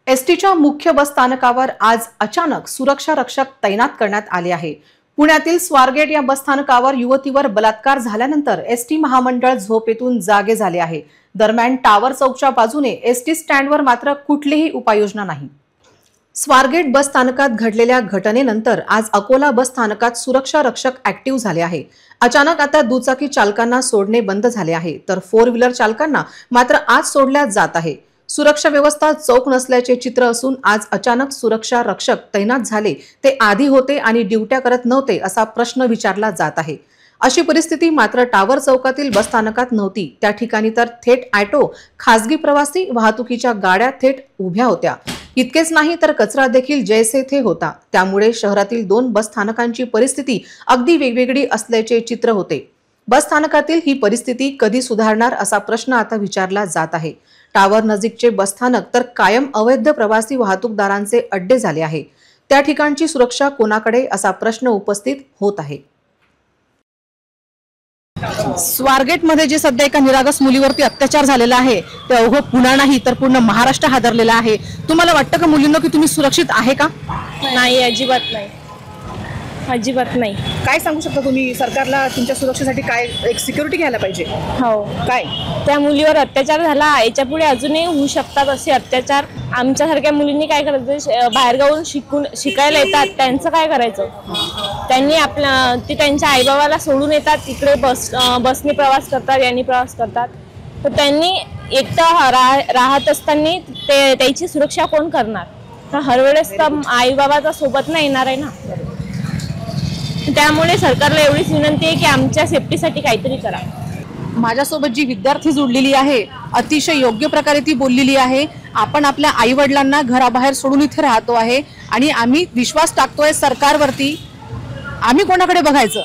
एसटीच्या मुख्य बस स्थानकावर आज अचानक सुरक्षा रक्षक तैनात करण्यात आले आहे। पुण्यातील स्वारगेट या बस स्थानकावर युवतीवर बलात्कार झाल्यानंतर एसटी महामंडळ झोपेतून जागे झाले आहे। दरम्यान टावर चौकच्या बाजूने एसटी स्टँडवर मात्र कुठलीही उपाययोजना नाही। स्वारगेट बस स्थानकात घडलेल्या घटनेनंतर आज अकोला बस स्थानकात सुरक्षा रक्षक ऍक्टिव्ह झाले आहे। अचानक आता दुचाकी चालकांना सोडणे बंद झाले आहे, तर फोर व्हीलर चालकांना मात्र आज सोडण्यात जात आहे। सुरक्षा व्यवस्था चौक नसल्याचे चित्र असून आज अचानक सुरक्षा रक्षक तैनात झाले ते आधी होते आणि ड्युट्या करत नव्हते असा प्रश्न विचारला जात आहे। अशी परिस्थिती मात्र टावर चौकातील बस स्थानकात नव्हती। त्या ठिकाणी तर थेट ऑटो, खासगी प्रवासी वाहतुकीच्या गाड्या थेट उभ्या होत्या। इतकेच नाही तर कचरा देखील जैसे थे होता। त्यामुळे शहरातील दोन बस स्थानकांची परिस्थिती अगदी वेगवेगळी असल्याचे चित्र होते। बस स्थानकातील ही परिस्थिती कधी सुधारणार असा प्रश्न आता विचारला जात आहे। टावर नजीकचे बस स्थानक तर कायम अवैध प्रवासी वाहतूकदारांचे अड्डे झाले आहे। त्या ठिकाणची सुरक्षा कोणाकडे असा प्रश्न उपस्थित होत आहे। स्वारगेट मध्ये जे सध्या एका निरागस मुलीवरती अत्याचार झालेला आहे ते अवघं पुणे नाही तर पूर्ण महाराष्ट्र हादरलेला आहे। तुम्हाला वाटतं का मुलींना की तुम्ही सुरक्षित आहे का? नाही, अजिबात नाही, अजिबात नाही। काय सांगू शकता तुम्ही सरकारला तुमच्या सुरक्षेसाठी काय एक सिक्युरिटी घ्यायला पाहिजे? हो, काय त्या मुलीवर अत्याचार झाला, याच्या पुढे अजूनही होऊ शकतात असे अत्याचार। आमच्यासारख्या मुलींनी काय करायचं? बाहेरगावून शिकायला येतात, त्यांचं काय करायचं? त्यांनी ते त्यांच्या आईबाबाला सोडून येतात, इकडे बसने प्रवास करतात, यांनी प्रवास करतात, तर त्यांनी एकटं राहत असताना त्याची सुरक्षा कोण करणार? तर हर वेळेस तर आईबाबाचा सोबत नाही येणार आहे ना। त्यामुळे सरकारला एवढीच विनंती आहे की आमच्या सेफ्टीसाठी काहीतरी करा। माझ्यासोबत जी विद्यार्थी जोडलेली आहे अतिशय योग्य प्रकारे ती बोललेली आहे। आपण आपल्या आई वडिलांना घराबाहेर सोडून इथे राहतो आहे आणि आम्ही विश्वास टाकतोय सरकारवरती। आम्ही कोणाकडे बघायचं?